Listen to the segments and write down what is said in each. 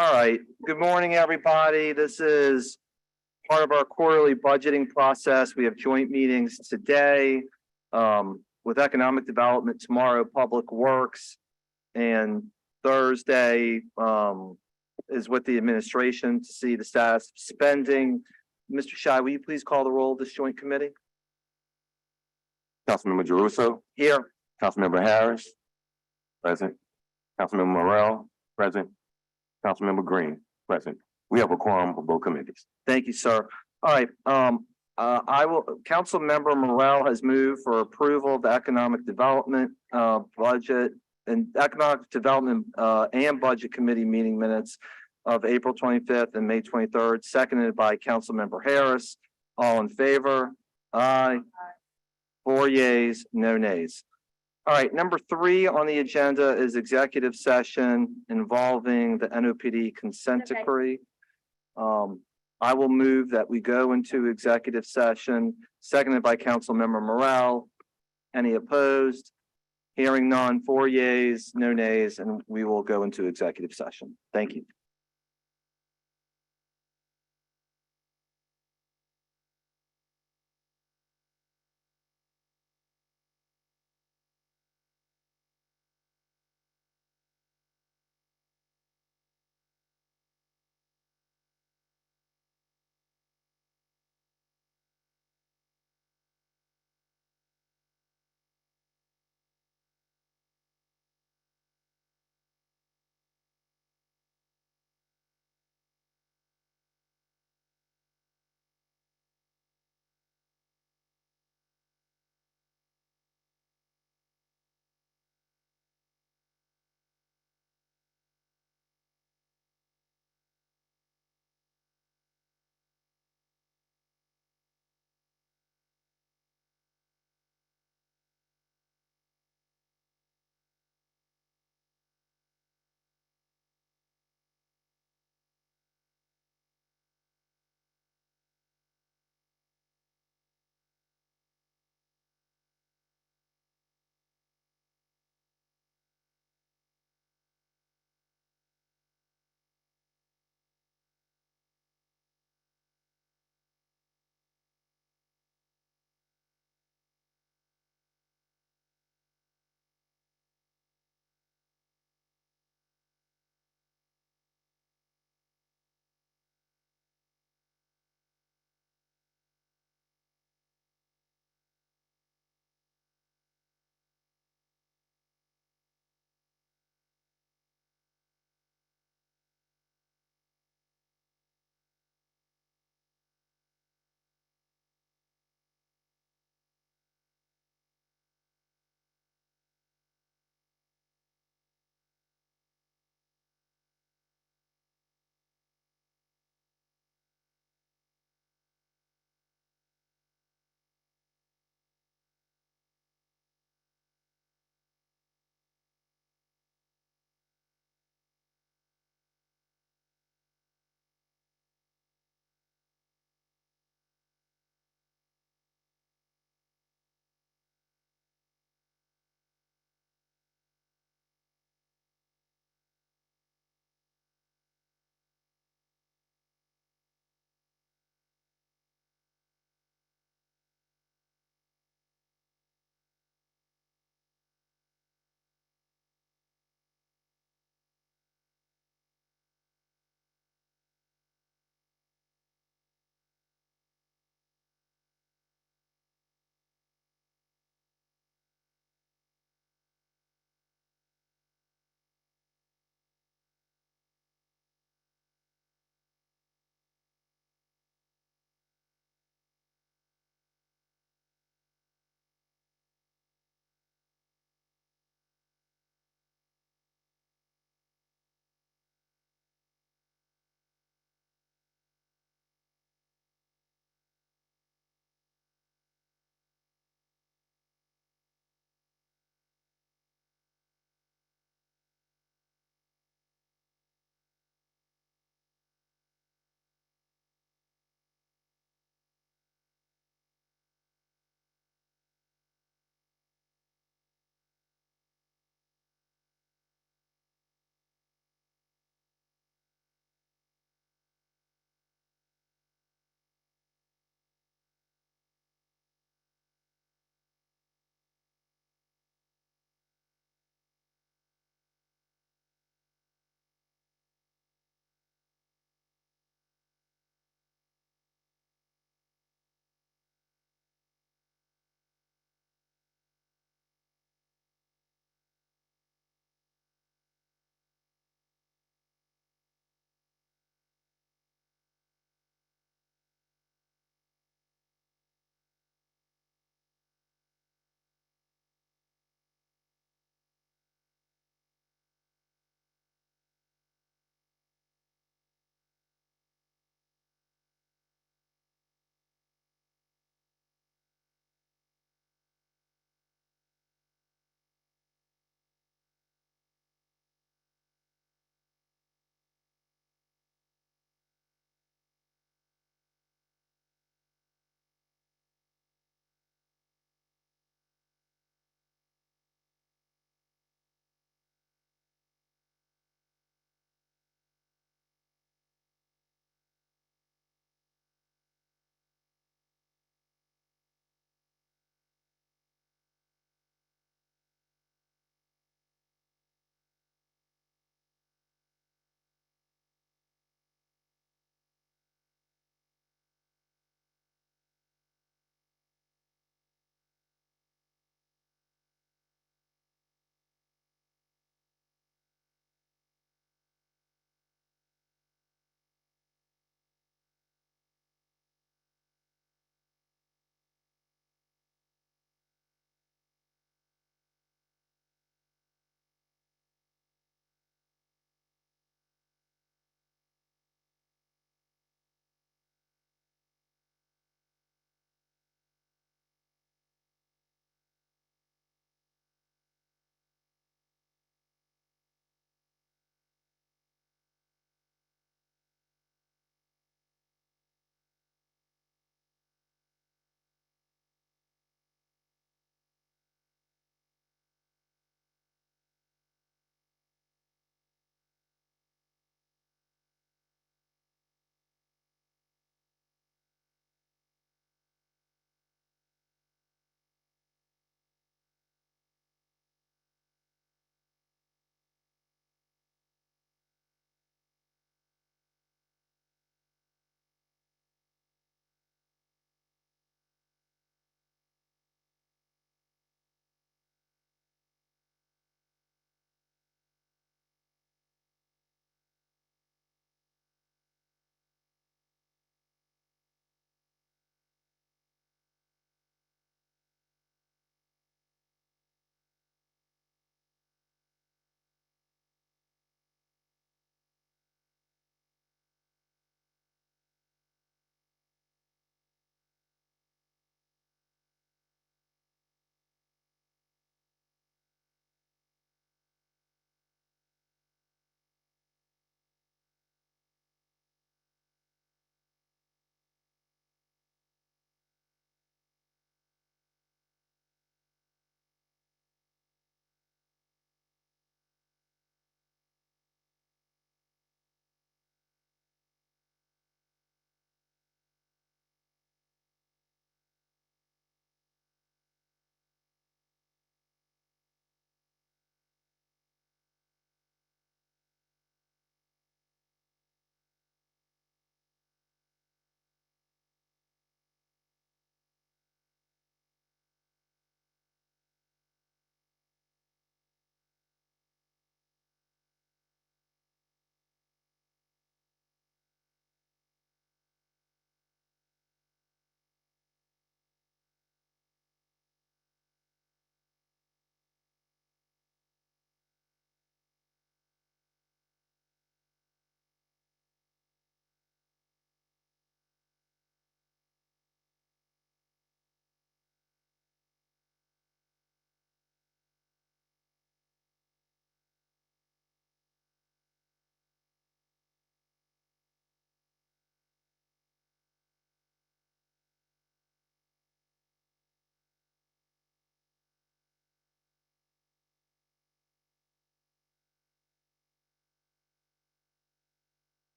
All right, good morning, everybody. This is part of our quarterly budgeting process. We have joint meetings today with economic development, tomorrow, public works, and Thursday is with the administration to see the status of spending. Mr. Shy, will you please call the roll of this joint committee? Councilmember Jeruso, Here. Councilmember Harris, present. Councilmember Morrell, present. Councilmember Green, present. We have a quorum for both committees. Thank you, sir. All right, Council Member Morrell has moved for approval of the economic development budget and economic development and budget committee meeting minutes of April 25th and May 23rd, seconded by Council Member Harris. All in favor? Aye. 4 yeas, no nays. All right, number 3 on the agenda is executive session involving the NOPD consent decree. I will move that we go into executive session, seconded by Council Member Morrell. Any opposed? Hearing none, 4 yeas, no nays, and we will go into executive session. Thank you.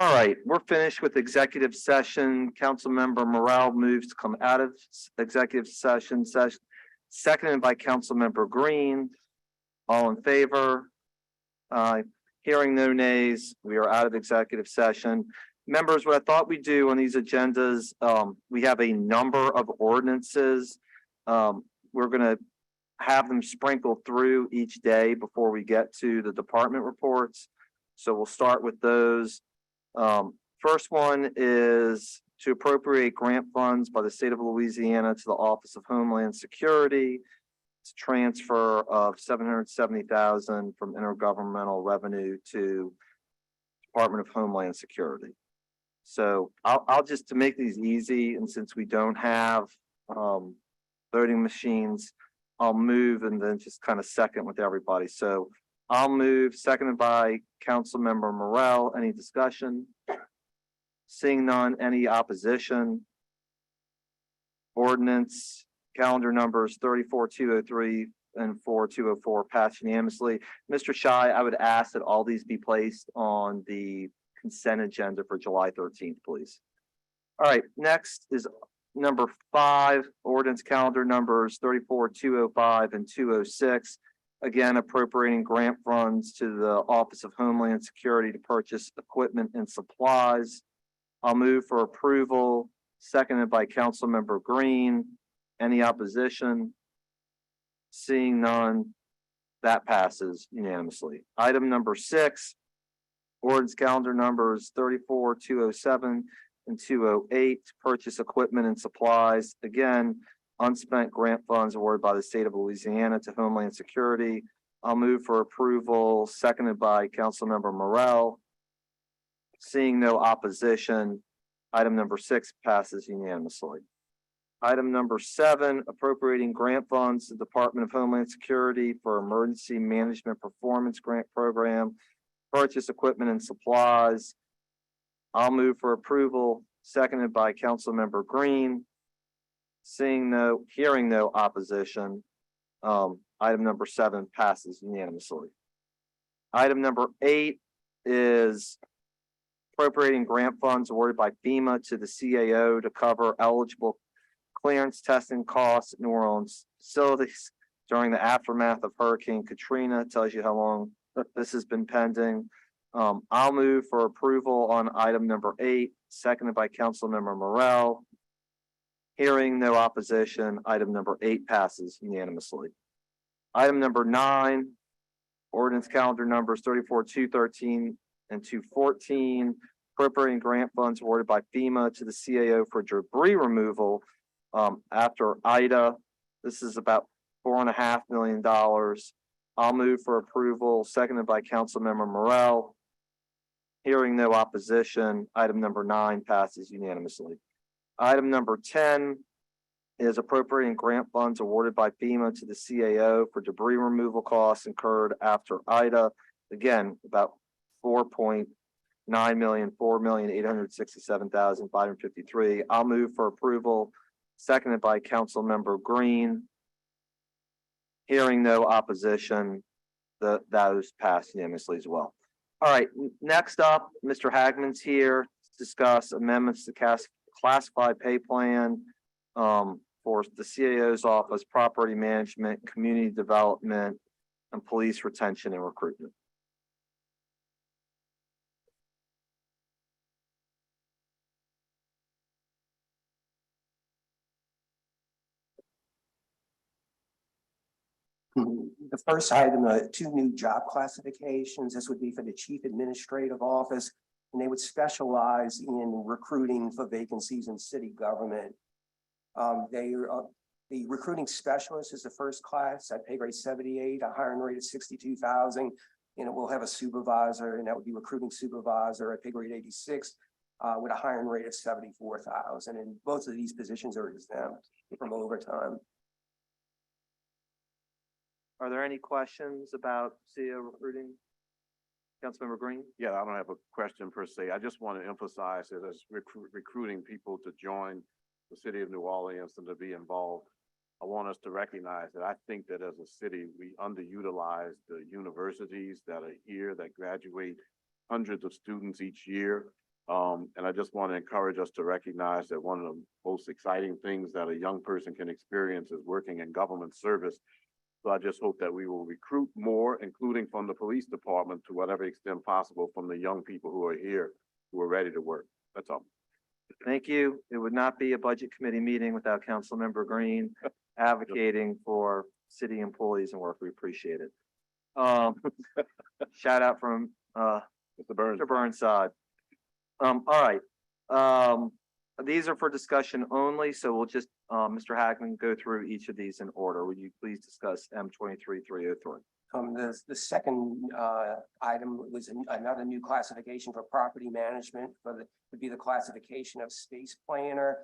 All right, we're finished with executive session. Councilmember Morrell moves to come out of executive session, seconded by Councilmember Green. All in favor? Hearing no nays, we are out of executive session. Members, what I thought we'd do on these agendas, we have a number of ordinances. We're gonna have them sprinkled through each day before we get to the department reports. So we'll start with those. First one is to appropriate grant funds by the state of Louisiana to the Office of Homeland Security. It's a transfer of $770,000 from intergovernmental revenue to Department of Homeland Security. So I'll just, to make these easy, and since we don't have voting machines, I'll move and then just kind of second with everybody. So I'll move, seconded by Councilmember Morrell. Any discussion? Seeing none, any opposition? Ordinance calendar numbers 34203 and 4204 passed unanimously. Mr. Shy, I would ask that all these be placed on the consent agenda for July 13th, please. All right, next is number 5, ordinance calendar numbers 34205 and 206. Again, appropriating grant funds to the Office of Homeland Security to purchase equipment and supplies. I'll move for approval, seconded by Councilmember Green. Any opposition? Seeing none, that passes unanimously. Item number 6, ordinance calendar numbers 34207 and 208, purchase equipment and supplies. Again, unspent grant funds awarded by the state of Louisiana to Homeland Security. I'll move for approval, seconded by Councilmember Morrell. Seeing no opposition, item number 6 passes unanimously. Item number 7, appropriating grant funds to the Department of Homeland Security for Emergency Management Performance Grant Program, purchase equipment and supplies. I'll move for approval, seconded by Councilmember Green. Hearing no opposition, item number 7 passes unanimously. Item number 8 is appropriating grant funds awarded by FEMA to the CAO to cover eligible clearance testing costs at New Orleans facilities during the aftermath of Hurricane Katrina. It tells you how long this has been pending. I'll move for approval on item number 8, seconded by Councilmember Morrell. Hearing no opposition, item number 8 passes unanimously. Item number 9, ordinance calendar numbers 34213 and 214, appropriating grant funds awarded by FEMA to the CAO for debris removal after Ida. This is about $4.5 million. I'll move for approval, seconded by Councilmember Morrell. Hearing no opposition, item number 9 passes unanimously. Item number 10 is appropriating grant funds awarded by FEMA to the CAO for debris removal costs incurred after Ida. Again, about $4.9 million, $4,867,553. I'll move for approval, seconded by Councilmember Green. Hearing no opposition, those pass unanimously as well. All right, next up, Mr. Hagman's here to discuss amendments to classified pay plan for the CAO's office, property management, community development, and police retention and recruitment. The first item, 2 new job classifications. This would be for the chief administrative office, and they would specialize in recruiting for vacancies in city government. The recruiting specialist is the first class at pay grade 78, a hiring rate of 62,000, and it will have a supervisor, and that would be recruiting supervisor at pay grade 86 with a hiring rate of 74,000. And both of these positions are exempt from overtime. Are there any questions about CAO recruiting? Councilmember Green? Yeah, I don't have a question per se. I just want to emphasize that as recruiting people to join the city of New Orleans and to be involved, I want us to recognize that I think that as a city, we underutilize the universities that are here that graduate hundreds of students each year. And I just want to encourage us to recognize that one of the most exciting things that a young person can experience is working in government service. So I just hope that we will recruit more, including from the police department, to whatever extent possible, from the young people who are here, who are ready to work. That's all. Thank you. It would not be a budget committee meeting without Councilmember Green advocating for city employees and work. We appreciate it. Shout out from, Mr. Burns. Mr. Burnside. All right. These are for discussion only, so we'll just, Mr. Hagman, go through each of these in order. Would you please discuss M 23-303? The second, item was another new classification for property management would be the classification of space planner.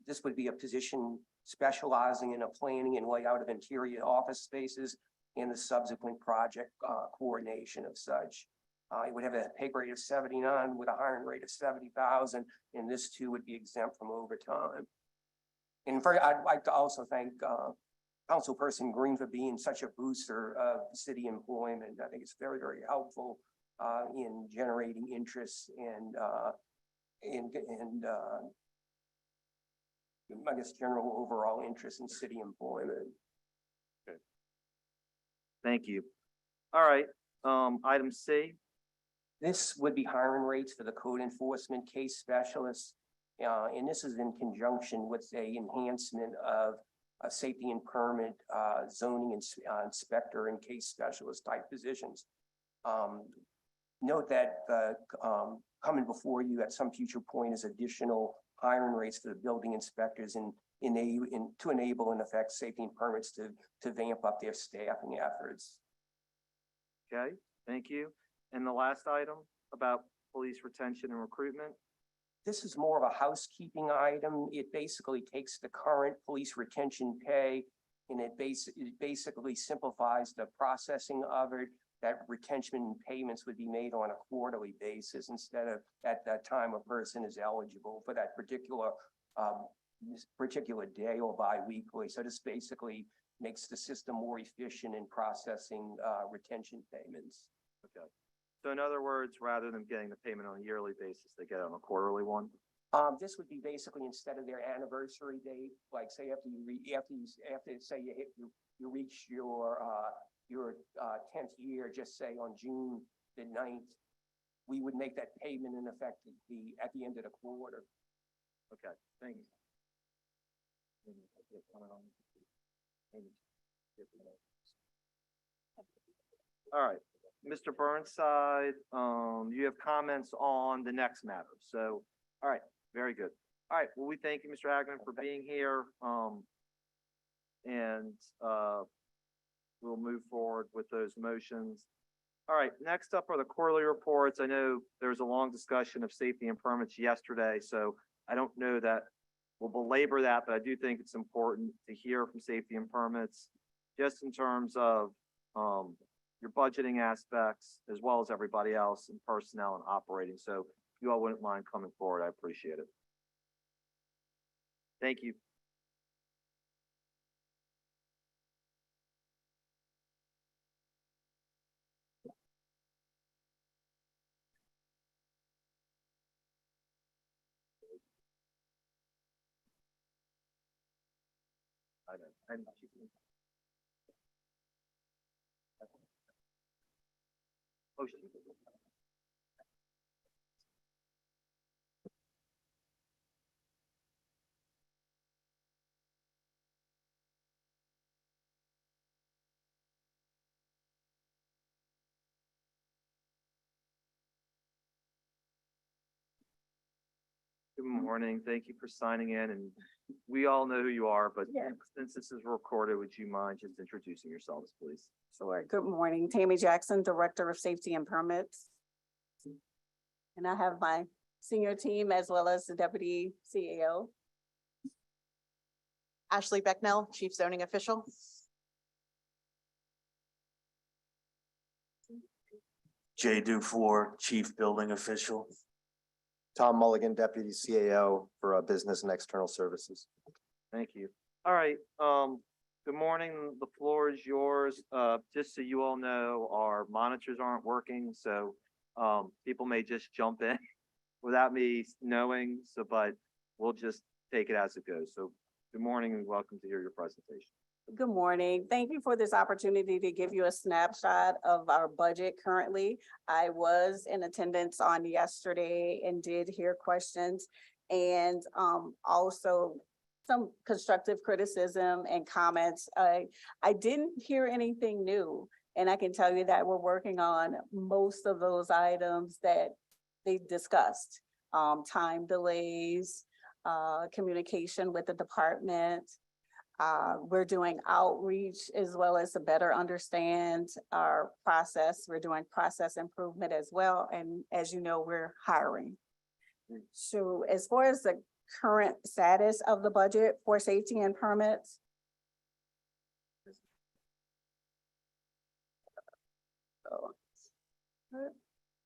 This would be a position specializing in a planning and layout of interior office spaces and the subsequent project, coordination of such. It would have a pay grade of 79 with a hiring rate of 70,000, and this too would be exempt from overtime. And I'd like to also thank, Councilperson Green for being such a booster of city employment. I think it's very, very helpful in generating interest and I guess general overall interest in city employment. Thank you. All right, item C. This would be hiring rates for the code enforcement case specialists. And this is in conjunction with a enhancement of a safety and permit, zoning inspector and case specialist type positions. Note that, coming before you at some future point is additional hiring rates for the building inspectors to enable in effect safety and permits to vamp up their staffing efforts. Okay, thank you. And the last item about police retention and recruitment. This is more of a housekeeping item. It basically takes the current police retention pay and it basically simplifies the processing of it. That retention payments would be made on a quarterly basis instead of at that time a person is eligible for that particular day or bi-weekly. So this basically makes the system more efficient in processing retention payments. Okay. So in other words, rather than getting the payment on a yearly basis, they get it on a quarterly one? This would be basically instead of their anniversary date, like say after say you reach your 10th year, just say on June the 9th, we would make that payment in effect at the end of the quarter. Okay, thank you. All right, Mr. Burnside, you have comments on the next matter. So, all right, very good. All right, well, we thank you, Mr. Hagman, for being here. We'll move forward with those motions. All right, next up are the quarterly reports. I know there was a long discussion of safety and permits yesterday, so I don't know that we'll belabor that, but I do think it's important to hear from safety and permits just in terms of your budgeting aspects as well as everybody else in personnel and operating. So if you all wouldn't mind coming forward, I appreciate it. Thank you. Good morning. Thank you for signing in, and we all know who you are, but since this is recorded, would you mind just introducing yourselves, please? Sure. Good morning. Tammy Jackson, Director of Safety and Permits. And I have my senior team as well as the Deputy CEO. Ashley Becknell, Chief Zoning Official. Jay Dufour, Chief Building Official. Tom Mulligan, Deputy CAO for Business and External Services. Thank you. All right. Good morning. The floor is yours. Just so you all know, our monitors aren't working, so people may just jump in without me knowing, so, but we'll just take it as it goes. So good morning and welcome to hear your presentation. Good morning. Thank you for this opportunity to give you a snapshot of our budget currently. I was in attendance on yesterday and did hear questions and also some constructive criticism and comments. I didn't hear anything new, and I can tell you that we're working on most of those items that they discussed. Time delays, communication with the department. We're doing outreach as well as to better understand our process. We're doing process improvement as well. And as you know, we're hiring. So as far as the current status of the budget for safety and permits.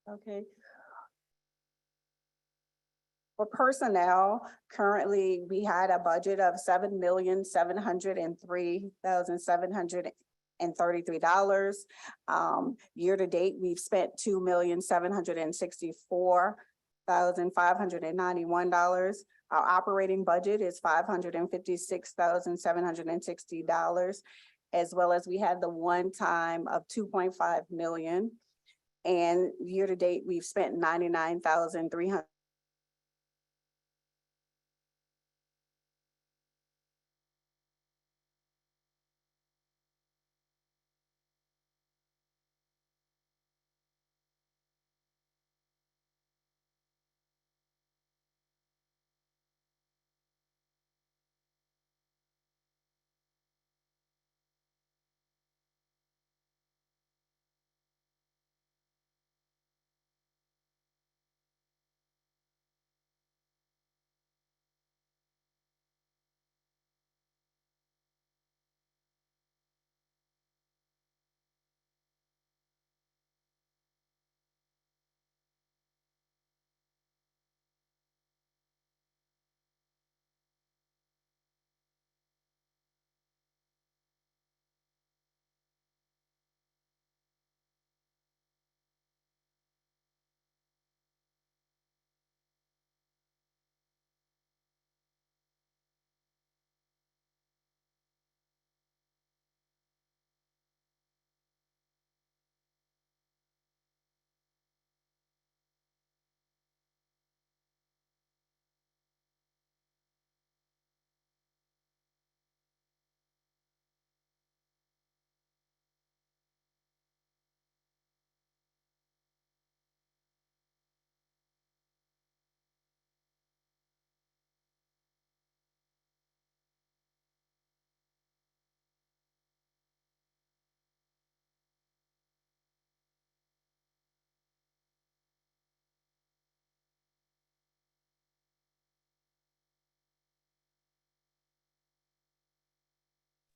Okay. For personnel, currently, we had a budget of $7,703,733. Year to date, we've spent $2,764,591. Our operating budget is $556,760, as well as we had the one time of $2.5 million. And year to date, we've spent $99,300.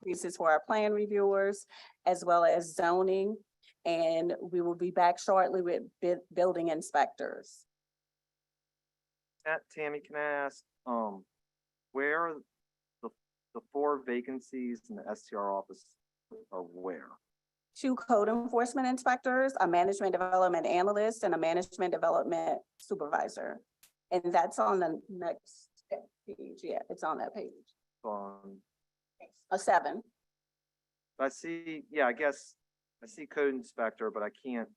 Increases for our plan reviewers as well as zoning. And we will be back shortly with building inspectors. Tammy, can I ask, where are the 4 vacancies in the STR office are where? 2 code enforcement inspectors, a management development analyst, and a management development supervisor. And that's on the next page. Yeah, it's on that page. A 7. I see, yeah, I guess I see code inspector, but I can't.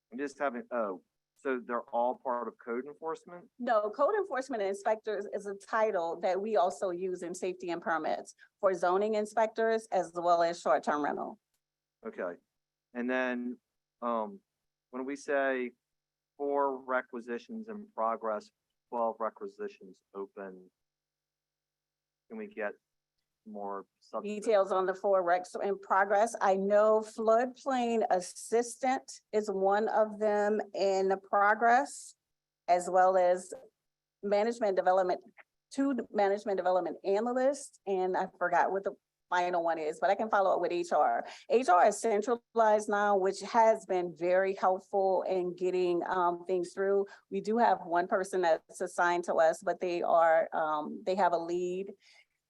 I'm just having, oh, so they're all part of code enforcement? No, code enforcement inspectors is a title that we also use in safety and permits for zoning inspectors as well as short-term rental. Okay. And then, when we say 4 requisitions in progress, 12 requisitions open, can we get more Details on the 4 recs in progress? I know floodplain assistant is one of them in progress, as well as management development, 2 management development analysts, and I forgot what the final one is, but I can follow up with HR. HR is centralized now, which has been very helpful in getting things through. We do have one person that's assigned to us, but they are they have a lead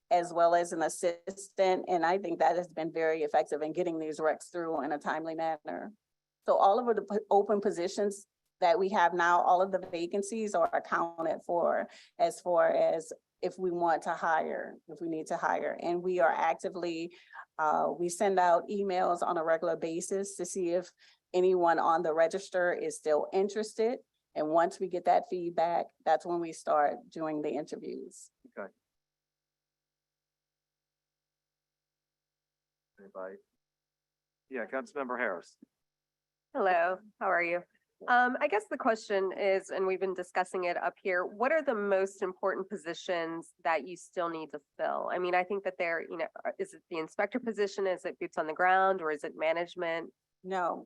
as well as an assistant, and I think that has been very effective in getting these recs through in a timely manner. So all of the open positions that we have now, all of the vacancies are accounted for as far as if we want to hire, if we need to hire. And we are actively, we send out emails on a regular basis to see if anyone on the register is still interested. And once we get that feedback, that's when we start doing the interviews. Okay. Anybody? Yeah, Councilmember Harris. Hello, how are you? I guess the question is, and we've been discussing it up here, what are the most important positions that you still need to fill? I mean, I think that there, is it the inspector position? Is it boots on the ground or is it management? No,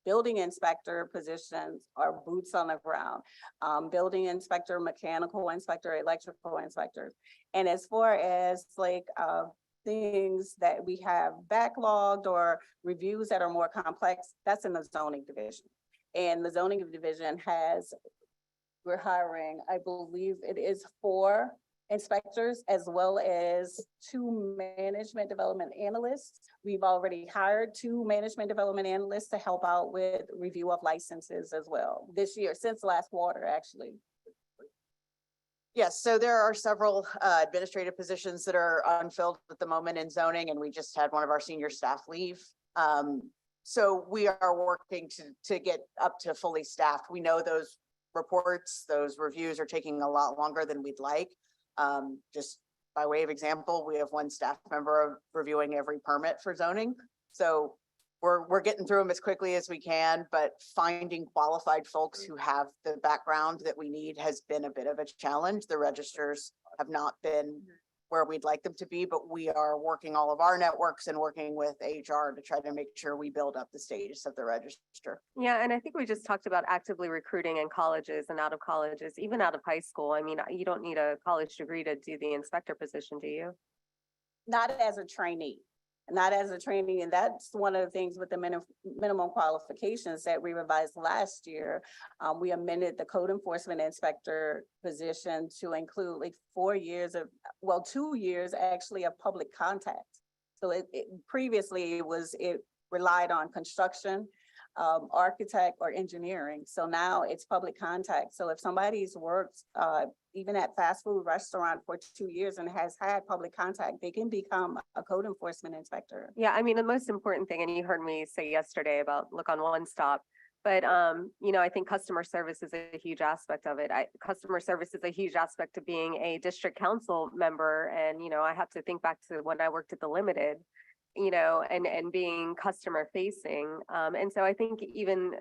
building inspector positions are boots on the ground. Building inspector, mechanical inspector, electrical inspectors. And as far as like, things that we have backlogged or reviews that are more complex, that's in the zoning division. And the zoning division we're hiring, I believe it is 4 inspectors as well as 2 management development analysts. We've already hired 2 management development analysts to help out with review of licenses as well this year, since last quarter, actually. Yes, so there are several administrative positions that are unfilled at the moment in zoning, and we just had one of our senior staff leave. So we are working to get up to fully staffed. We know those reports, those reviews are taking a lot longer than we'd like. Just by way of example, we have 1 staff member reviewing every permit for zoning. So we're getting through them as quickly as we can, but finding qualified folks who have the background that we need has been a bit of a challenge. The registers have not been where we'd like them to be, but we are working all of our networks and working with HR to try to make sure we build up the status of the register. Yeah, and I think we just talked about actively recruiting in colleges and out of colleges, even out of high school. I mean, you don't need a college degree to do the inspector position, do you? Not as a trainee. Not as a trainee, and that's one of the things with the minimum qualifications that we revised last year. We amended the code enforcement inspector position to include like 4 years of, 2 years actually of public contact. So previously it relied on construction, architect or engineering. So now it's public contact. So if somebody's worked even at fast food restaurant for 2 years and has had public contact, they can become a code enforcement inspector. Yeah, I mean, the most important thing, and you heard me say yesterday about look on one stop, but I think customer service is a huge aspect of it. Customer service is a huge aspect of being a district council member. And, I have to think back to when I worked at the Limited, and being customer facing. And so I think even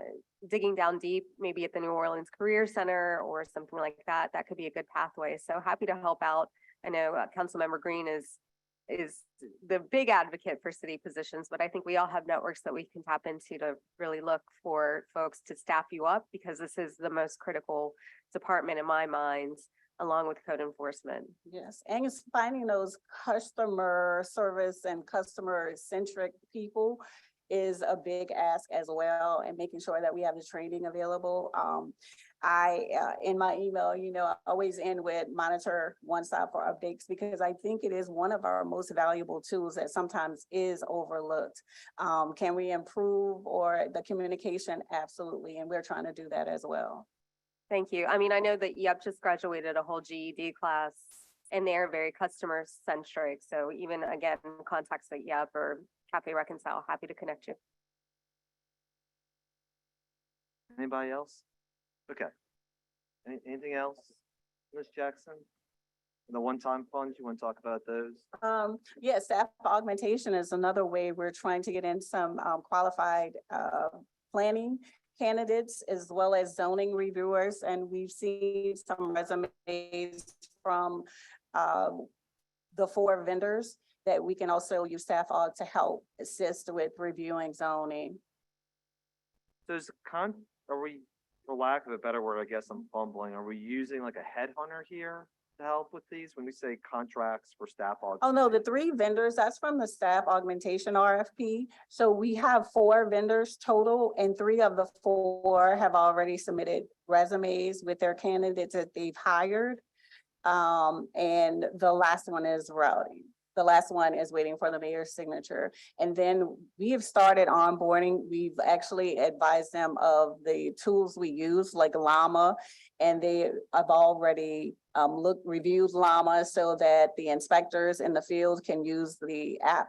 digging down deep, maybe at the New Orleans Career Center or something like that, that could be a good pathway. So happy to help out. I know Councilmember Green is the big advocate for city positions, but I think we all have networks that we can tap into to really look for folks to staff you up, because this is the most critical department in my mind, along with code enforcement. Yes, and it's finding those customer service and customer centric people is a big ask as well, and making sure that we have the training available. In my email, I always end with monitor one stop for updates, because I think it is one of our most valuable tools that sometimes is overlooked. Can we improve or the communication? Absolutely, and we're trying to do that as well. Thank you. I mean, I know that YEP just graduated a whole GED class and they're very customer centric. So even again, contacts at YEP or Cafe Reconcile, happy to connect you. Anybody else? Okay. Anything else? Ms. Jackson? The one-time funds, you want to talk about those? Yes, staff augmentation is another way we're trying to get in some qualified planning candidates as well as zoning reviewers. And we've seen some resumes from the 4 vendors that we can also use staff aug to help assist with reviewing zoning. Are we, for lack of a better word, I guess I'm fumbling, are we using like a headhunter here to help with these when we say contracts for staff aug? Oh, no, the 3 vendors, that's from the staff augmentation RFP. So we have 4 vendors total, and 3 of the 4 have already submitted resumes with their candidates that they've hired. And the last one is Rowdy. The last one is waiting for the mayor's signature. And then we have started onboarding. We've actually advised them of the tools we use like Llama. And they have already reviewed Llama so that the inspectors in the field can use the app.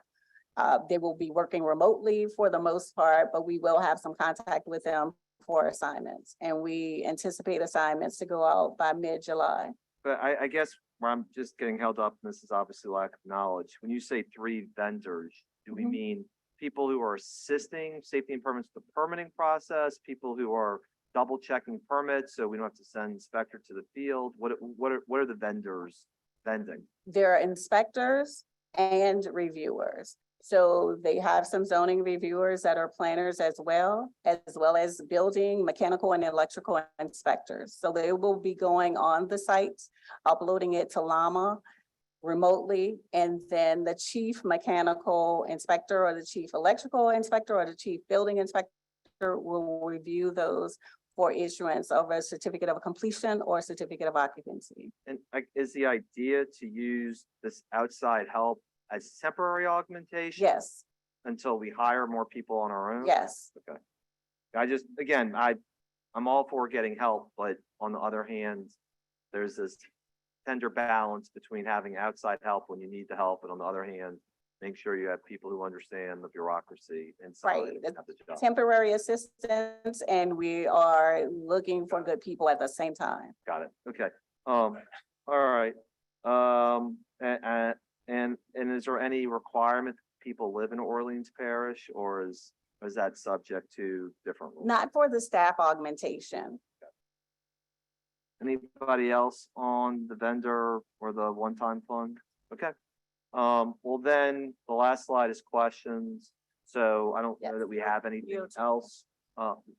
They will be working remotely for the most part, but we will have some contact with them for assignments. And we anticipate assignments to go out by mid-July. But I guess where I'm just getting held up, and this is obviously lack of knowledge, when you say 3 vendors, do we Mhm. mean people who are assisting safety and permits, the permitting process, people who are double checking permits, so we don't have to send inspector to the field? What are the vendors vending? There are inspectors and reviewers. So they have some zoning reviewers that are planners as well as building, mechanical and electrical inspectors. So they will be going on the sites, uploading it to Llama remotely, and then the chief mechanical inspector or the chief electrical inspector or the chief building inspector will review those for issuance of a certificate of completion or certificate of occupancy. And is the idea to use this outside help as temporary augmentation? Yes, Until we hire more people on our own? yes. I just, again, I'm all for getting help, but on the other hand, there's this tender balance between having outside help when you need the help, and on the other hand, make sure you have people who understand the bureaucracy inside. Right. and have the job. Temporary assistance, and we are looking for good people at the same time. Got it. Okay. All right. And is there any requirement that people live in Orleans Parish, or is that subject to different rules? Not for the staff augmentation. Anybody else on the vendor or the one-time fund? Okay. Well then, the last slide is questions. So I don't know Yes. that we have anything You. else.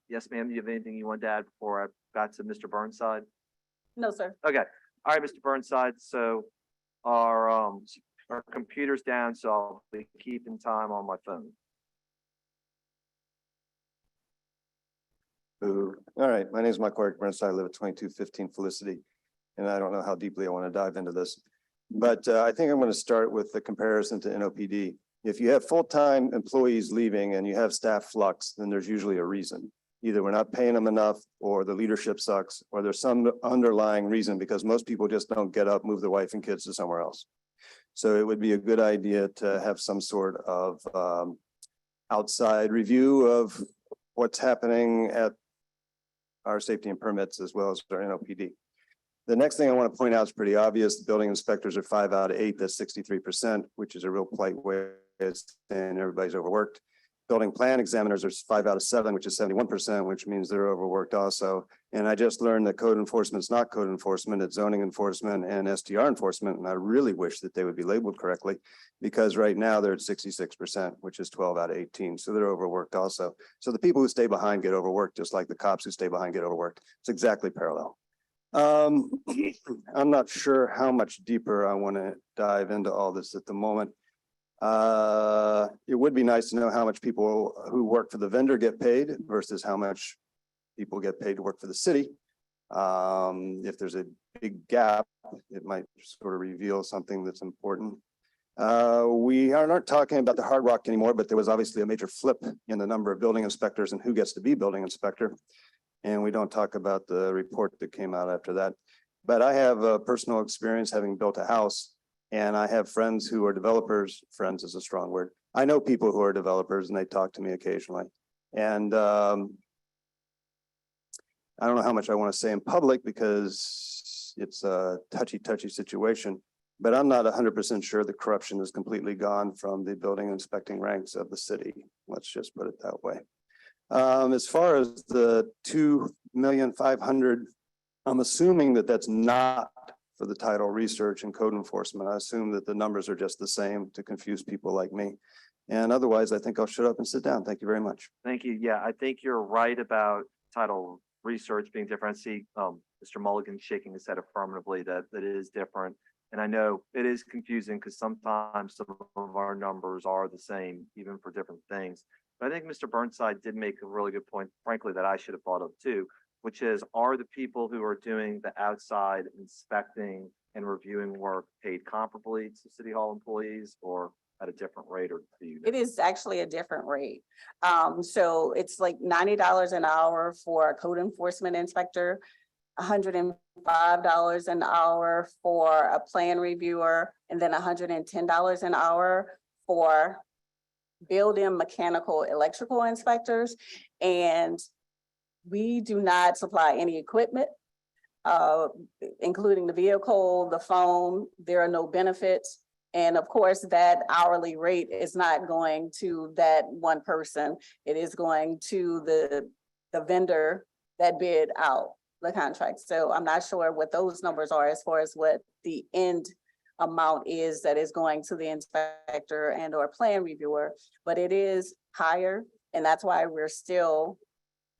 Yes, ma'am, do you have anything you want to add before I got to Mr. Burnside? No, sir. Okay, all right, Mr. Burnside, so our computer's down, so I'll be keeping time on my phone. Ooh. All right, my name is Mike Clark Burnside. I live at 2215 Felicity. And I don't know how deeply I want to dive into this. But I think I'm going to start with the comparison to NOPD. If you have full-time employees leaving and you have staff flux, then there's usually a reason. Either we're not paying them enough, or the leadership sucks, or there's some underlying reason, because most people just don't get up, move their wife and kids to somewhere else. So it would be a good idea to have some sort of outside review of what's happening at our safety and permits as well as our NOPD. The next thing I want to point out is pretty obvious. The building inspectors are 5 out of 8, that's 63%, which is a real polite way of saying everybody's overworked. Building plan examiners are 5 out of 7, which is 71%, which means they're overworked also. And I just learned that code enforcement is not code enforcement, it's zoning enforcement and STR enforcement. And I really wish that they would be labeled correctly, because right now they're at 66%, which is 12 out of 18. So they're overworked also. So the people who stay behind get overworked, just like the cops who stay behind get overworked. It's exactly parallel. I'm not sure how much deeper I want to dive into all this at the moment. It would be nice to know how much people who work for the vendor get paid versus how much people get paid to work for the city. If there's a big gap, it might sort of reveal something that's important. We aren't talking about the Hard Rock anymore, but there was obviously a major flip in the number of building inspectors and who gets to be building inspector. And we don't talk about the report that came out after that. But I have a personal experience having built a house, and I have friends who are developers. Friends is a strong word. I know people who are developers and they talk to me occasionally. And I don't know how much I want to say in public because it's a touchy situation, but I'm not 100% sure the corruption is completely gone from the building inspecting ranks of the city. Let's just put it that way. As far as the 2,500,000, I'm assuming that that's not for the title research and code enforcement. I assume that the numbers are just the same to confuse people like me. And otherwise, I think I'll shut up and sit down. Thank you very much. Thank you. Yeah, I think you're right about title research being different. I see Mr. Mulligan shaking his head affirmatively that it is different. And I know it is confusing because sometimes some of our numbers are the same, even for different things. But I think Mr. Burnside did make a really good point, frankly, that I should have thought of too, which is, are the people who are doing the outside inspecting and reviewing work paid comparably to City Hall employees or at a different rate, or do you know? It is actually a different rate. So it's like $90 an hour for a code enforcement inspector, $105 an hour for a plan reviewer, and then $110 an hour for building, mechanical, electrical inspectors. And we do not supply any equipment, including the vehicle, the phone. There are no benefits. And of course, that hourly rate is not going to that one person. It is going to the vendor that bid out the contract. So I'm not sure what those numbers are as far as what the end amount is that is going to the inspector and or plan reviewer, but it is higher. And that's why we're still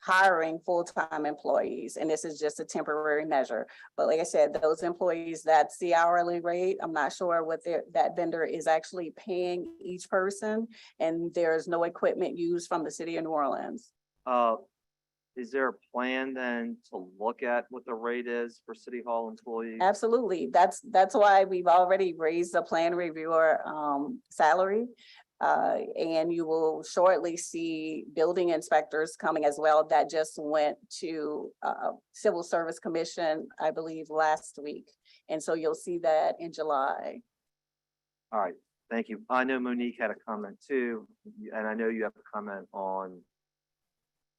hiring full-time employees. And this is just a temporary measure. But like I said, those employees, that's the hourly rate. I'm not sure what that vendor is actually paying each person. And there's no equipment used from the city of New Orleans. Is there a plan then to look at what the rate is for City Hall employees? Absolutely. That's why we've already raised the plan reviewer salary. And you will shortly see building inspectors coming as well. That just went to Civil Service Commission, I believe, last week. And so you'll see that in July. All right, thank you. I know Monique had a comment too, and I know you have a comment on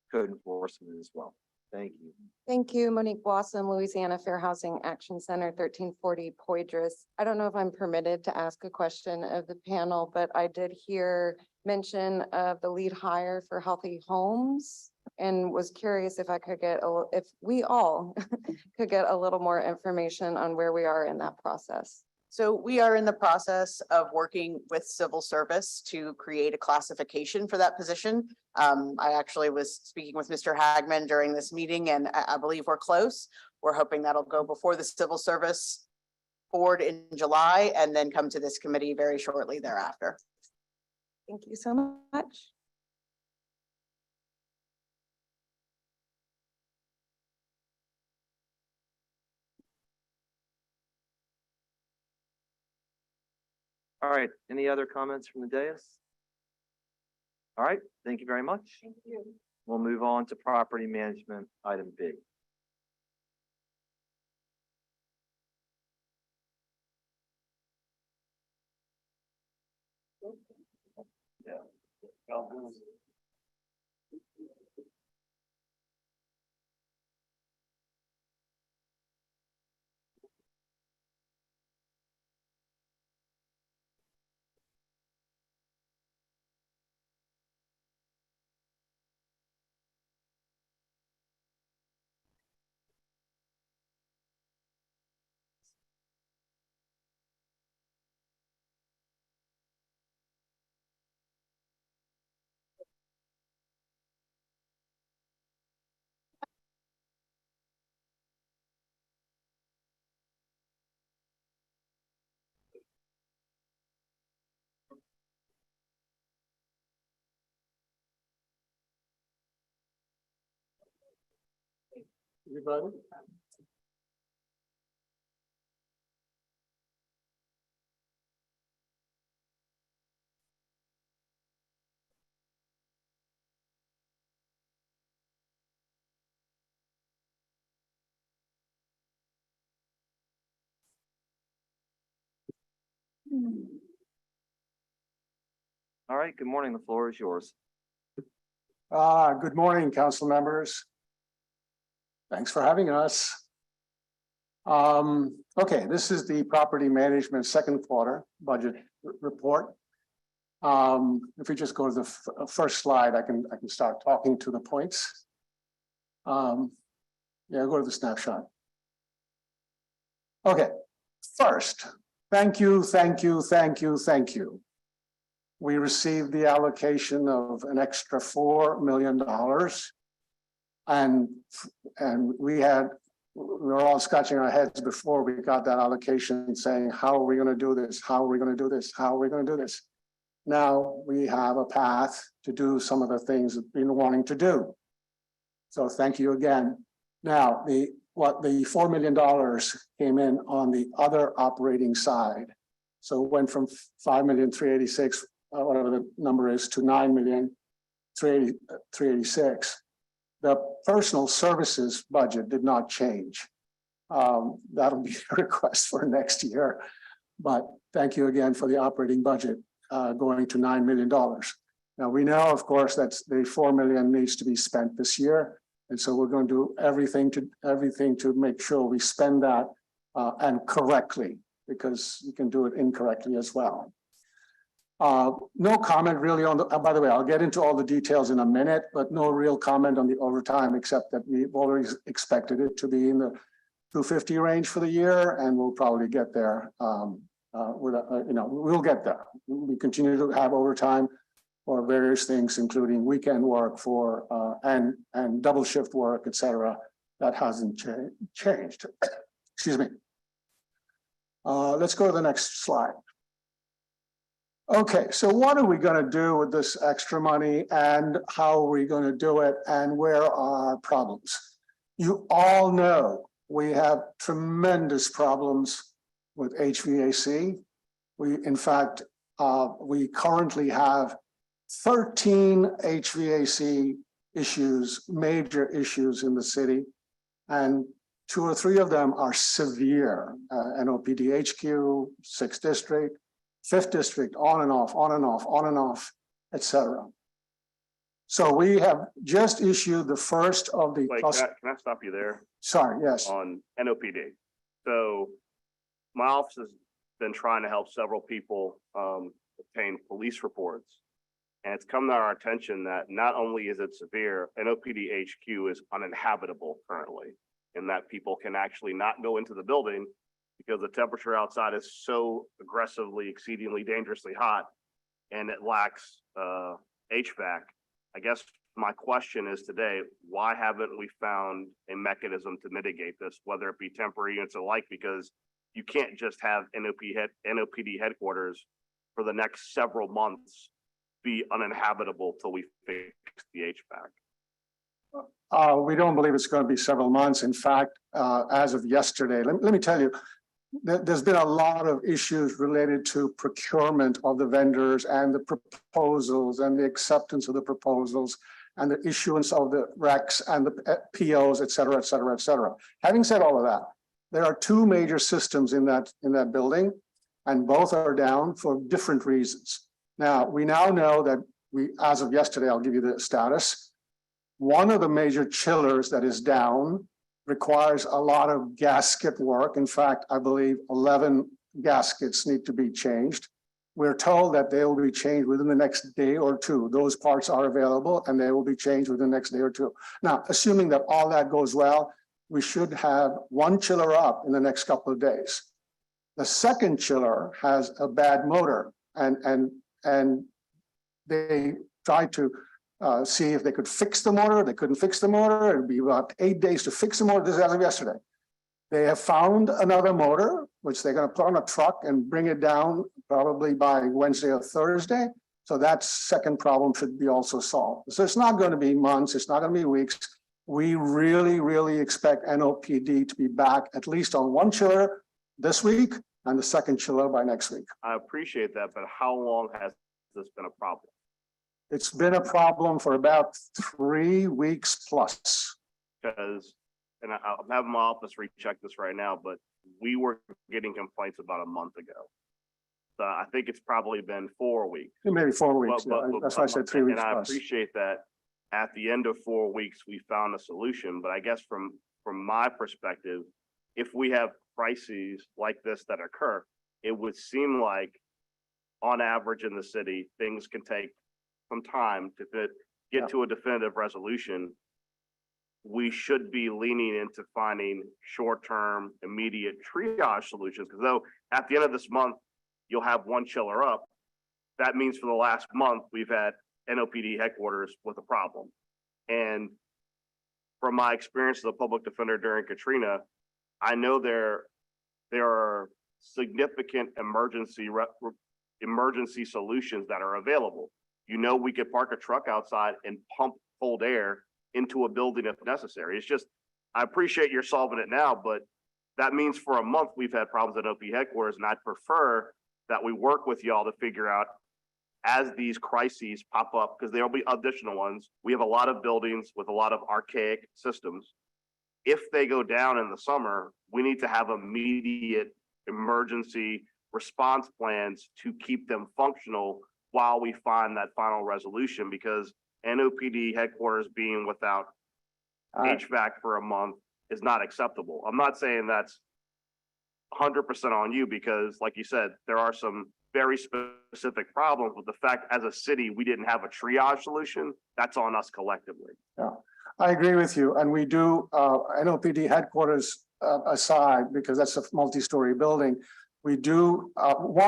code enforcement as well. Thank you. Thank you, Monique Blossom, Louisiana Fair Housing Action Center, 1340 Poydras. I don't know if I'm permitted to ask a question of the panel, but I did hear mention of the lead hire for Healthy Homes and was curious if I could get, if we all could get a little more information on where we are in that process. So we are in the process of working with civil service to create a classification for that position. I actually was speaking with Mr. Hagman during this meeting, and I believe we're close. We're hoping that'll go before the civil service board in July and then come to this committee very shortly thereafter. Thank you so much. All right, any other comments from the dais? All right, thank you very much. Thank you. We'll move on to property management, item B. Everybody? All right, good morning. The floor is yours. Good morning, council members. Thanks for having us. Okay, this is the property management second quarter budget report. If we just go to the first slide, I can start talking to the points. Yeah, go to the snapshot. Okay, first, thank you. We received the allocation of an extra $4 million. And we were all scratching our heads before we got that allocation saying, how are we going to do this? How are we going to do this? How are we going to do this? Now we have a path to do some of the things we've been wanting to do. So thank you again. Now, the what the $4 million came in on the other operating side. So it went from 5,386,000, whatever the number is, to 9,386,000. The personal services budget did not change. That'll be a request for next year. But thank you again for the operating budget going to $9 million. Now, we know, of course, that the 4 million needs to be spent this year. And so we're going to do everything to make sure we spend that and correctly, because you can do it incorrectly as well. No comment really on the, by the way, I'll get into all the details in a minute, but no real comment on the overtime, except that we've always expected it to be in the 250 range for the year, and we'll probably get there. We'll get there. We continue to have overtime for various things, including weekend work for and double shift work, et cetera. That hasn't changed. Excuse me. Let's go to the next slide. Okay, so what are we going to do with this extra money, and how are we going to do it, and where are our problems? You all know we have tremendous problems with HVAC. In fact, we currently have 13 HVAC issues, major issues in the city, and 2 or 3 of them are severe. NOPD HQ, 6th District, 5th District, on and off, etc. So we have just issued the first of the. Wait, can I stop you there? Sorry, yes. On NOPD. So my office has been trying to help several people obtain police reports. And it's come to our attention that not only is it severe, NOPD HQ is uninhabitable currently, in that people can actually not go into the building because the temperature outside is so aggressively, exceedingly dangerously hot, and it lacks HVAC. I guess my question is today, why haven't we found a mechanism to mitigate this, whether it be temporary units or like, because you can't just have NOPD headquarters for the next several months be uninhabitable till we fix the HVAC. We don't believe it's going to be several months. In fact, as of yesterday, let me tell you, there's been a lot of issues related to procurement of the vendors and the proposals and the acceptance of the proposals and the issuance of the recs and the POs, et cetera, et cetera, et cetera. Having said all of that, there are 2 major systems in that building, and both are down for different reasons. Now, we now know that as of yesterday, I'll give you the status. One of the major chillers that is down requires a lot of gasket work. In fact, I believe 11 gaskets need to be changed. We're told that they will be changed within the next day or 2. Those parts are available and they will be changed within the next day or 2. Now, assuming that all that goes well, we should have 1 chiller up in the next couple of days. The second chiller has a bad motor, and they tried to see if they could fix the motor. They couldn't fix the motor. It'd be about 8 days to fix the motor. This is as of yesterday. They have found another motor, which they're going to put on a truck and bring it down probably by Wednesday or Thursday. So that second problem should be also solved. So it's not going to be months. It's not going to be weeks. We really, really expect NOPD to be back at least on 1 chiller this week and the second chiller by next week. I appreciate that, but how long has this been a problem? It's been a problem for about 3 weeks plus. Because, and I'm having my office recheck this right now, but we were getting complaints about a month ago. So I think it's probably been 4 weeks. Maybe 4 weeks. That's why I said 3 weeks and I plus. appreciate that at the end of 4 weeks, we found a solution. But I guess from my perspective, if we have crises like this that occur, it would seem like on average in the city, things can take some time to get to a definitive resolution. We should be leaning into finding short-term, immediate triage solutions, because though at the end of this month, you'll have 1 chiller up. That means for the last month, we've had NOPD headquarters with a problem. And from my experience as a public defender during Katrina, I know there are significant emergency solutions that are available. You know, we could park a truck outside and pump cold air into a building if necessary. It's just I appreciate you're solving it now, but that means for a month, we've had problems at OP headquarters, and I'd prefer that we work with y'all to figure out as these crises pop up, because there'll be additional ones. We have a lot of buildings with a lot of archaic systems. If they go down in the summer, we need to have immediate emergency response plans to keep them functional while we find that final resolution, because NOPD headquarters being without HVAC for a month is not acceptable. I'm not saying that's 100% on you, because like you said, there are some very specific problems with the fact as a city, we didn't have a triage solution. That's on us collectively. Yeah, I agree with you. And we do, NOPD headquarters aside, because that's a multi-story building. We do,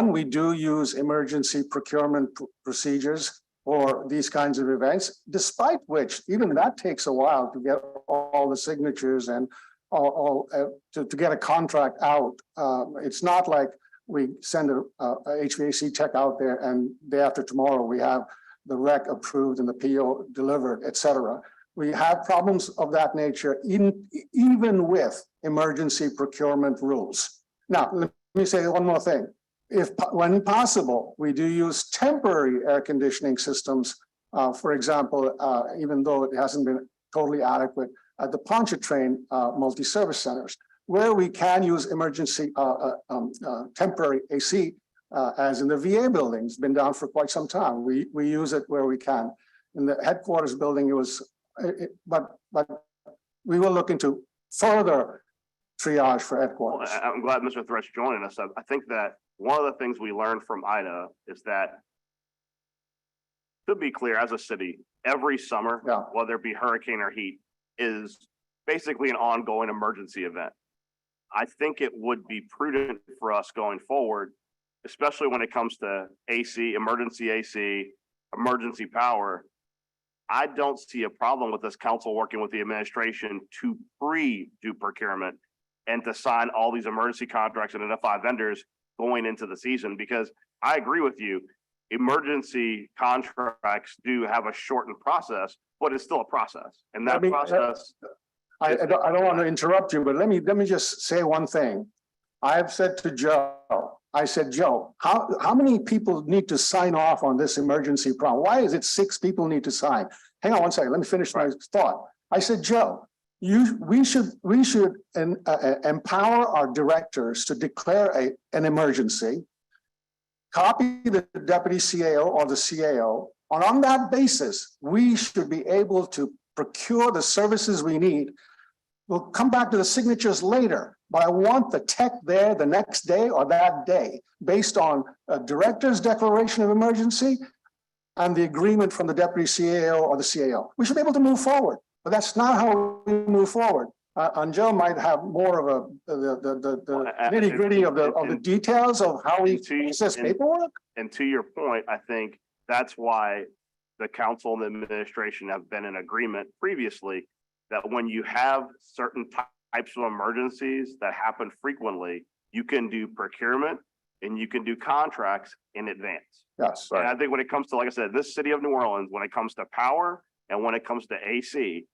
we do use emergency procurement procedures for these kinds of events, despite which even that takes a while to get all the signatures and to get a contract out. It's not like we send a HVAC tech out there and day after tomorrow we have the rec approved and the PO delivered, et cetera. We have problems of that nature even with emergency procurement rules. Now, let me say one more thing. When possible, we do use temporary air conditioning systems. For example, even though it hasn't been totally adequate at the Pontchartrain multi-service centers, where we can use emergency temporary AC, as in the VA building, it's been down for quite some time. We use it where we can. In the headquarters building, it was, but we will look into further triage for headquarters. Well, I'm glad Mr. Thresh joining us. I think that one of the things we learned from Ida is that, to be clear, as a city, every summer, whether it be hurricane or heat, is basically an ongoing emergency event. I think it would be prudent for us going forward, especially when it comes to AC, emergency power. I don't see a problem with this council working with the administration to do procurement and to sign all these emergency contracts and identify vendors going into the season, because I agree with you. Emergency contracts do have a shortened process, but it's still a process. And that process. I don't want to interrupt you, but let me just say one thing. I've said to Joe, I said, Joe, how many people need to sign off on this emergency problem? Why is it 6 people need to sign? Hang on one second. Let me finish my thought. I said, Joe, we should empower our directors to declare an emergency, copy the deputy CAO or the CAO, and on that basis, we should be able to procure the services we need. We'll come back to the signatures later, but I want the tech there the next day or that day, based on a director's declaration of emergency and the agreement from the deputy CAO or the CAO. We should be able to move forward, but that's not how we move forward. Angel might have more of the nitty gritty of the details of how we process paperwork. And to your point, I think that's why the council and the administration have been in agreement previously that when you have certain types of emergencies that happen frequently, you can do procurement and you can do contracts in advance. Yes. And I think when it comes to, like I said, this city of New Orleans, when it comes to power and when it comes to AC,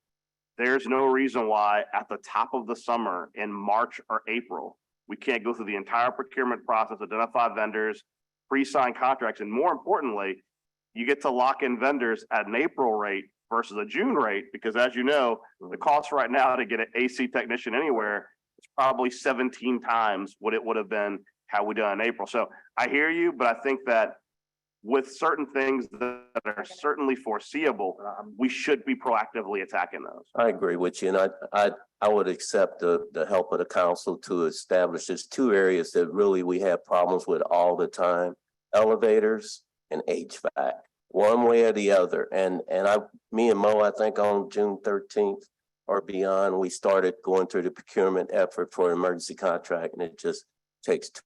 there's no reason why at the top of the summer in March or April, we can't go through the entire procurement process, identify vendors, pre-sign contracts, and more importantly, you get to lock in vendors at an April rate versus a June rate, because as you know, the cost right now to get an AC technician anywhere is probably 17 times what it would have been had we done in April. So I hear you, but I think that with certain things that are certainly foreseeable, we should be proactively attacking those. I agree with you, and I would accept the help of the council to establish there's 2 areas that really we have problems with all the time: elevators and HVAC, one way or the other. And me and Mo, I think on June 13th or beyond, we started going through the procurement effort for an emergency contract, and it just takes too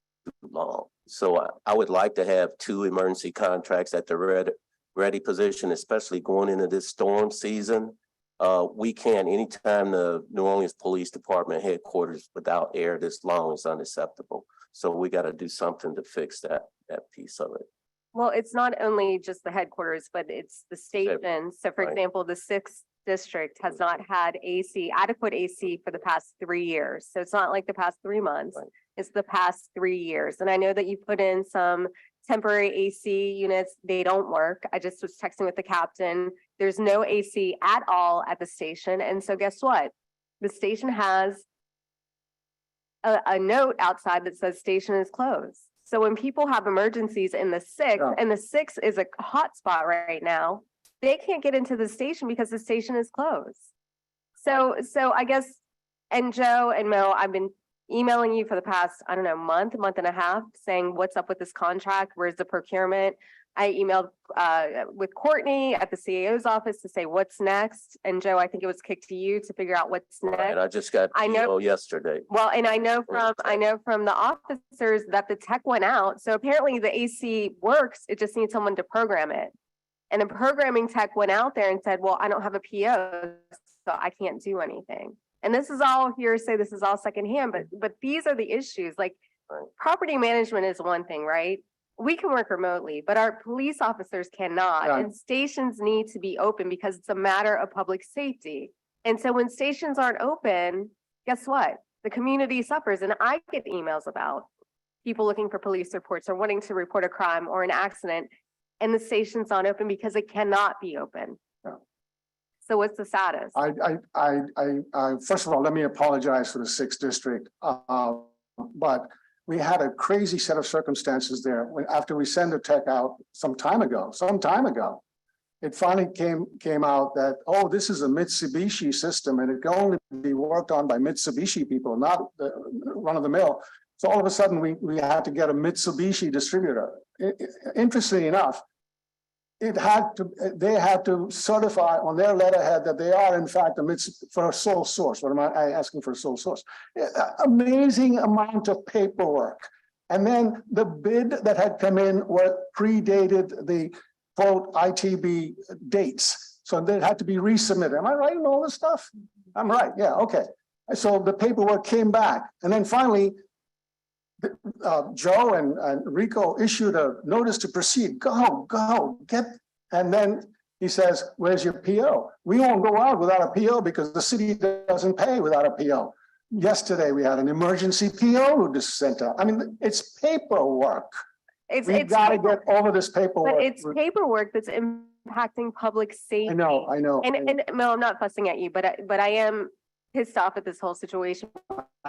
long. So I would like to have 2 emergency contracts at the ready position, especially going into this storm season. We can't, anytime the New Orleans Police Department headquarters without air this long is unacceptable. So we got to do something to fix that piece of it. Well, it's not only just the headquarters, but it's the stations. So for example, the 6 district has not had AC, adequate AC for the past 3 years. So it's not like the past 3 months, it's the past 3 years. And I know that you put in some temporary AC units, they don't work. I just was texting with the captain. There's no AC at all at the station. And so guess what? The station has a note outside that says station is closed. So when people have emergencies in the sixth, Yeah. and the sixth is a hotspot right now, they can't get into the station because the station is closed. So I guess, and Joe and Mo, I've been emailing you for the past, I don't know, month and a half, saying what's up with this contract? Where's the procurement? I emailed with Courtney at the CAO's office to say what's next. And Joe, I think it was kicked to you to figure out what's And next. I just got, I know- yesterday. Well, and I know from the officers that the tech went out. So apparently the AC works. It just needs someone to program it. And the programming tech went out there and said, well, I don't have a PO, so I can't do anything. And this is all hearsay, this is all secondhand, but these are the issues. Like property management is one thing, right? We can work remotely, but our police officers cannot. Yeah. And stations need to be open because it's a matter of public safety. And so when stations aren't open, guess what? The community suffers. And I get emails about people looking for police reports or wanting to report a crime or an accident, and the station's not open because it cannot be open. Yeah. So what's the status? First of all, let me apologize for the sixth district. But we had a crazy set of circumstances there when, after we sent the tech out some time ago, it finally came out that, oh, this is a Mitsubishi system and it can only be worked on by Mitsubishi people, not the run of the mill. So all of a sudden we had to get a Mitsubishi distributor. Interestingly enough, they had to certify on their letterhead that they are in fact for a sole source. What am I asking for a sole source? Amazing amount of paperwork. And then the bid that had come in predated the quote ITB dates. So they had to be resubmitted. Am I right in all this stuff? I'm right. Yeah. Okay. So the paperwork came back. And then finally, Joe and Rico issued a notice to proceed. Go, get. And then he says, where's your PO? We won't go out without a PO because the city doesn't pay without a PO. Yesterday, we had an emergency PO just sent out. I mean, it's paperwork. We've got to get over this paperwork. But it's paperwork that's impacting public safety. I know. And Mel, I'm not fussing at you, but I am pissed off at this whole situation.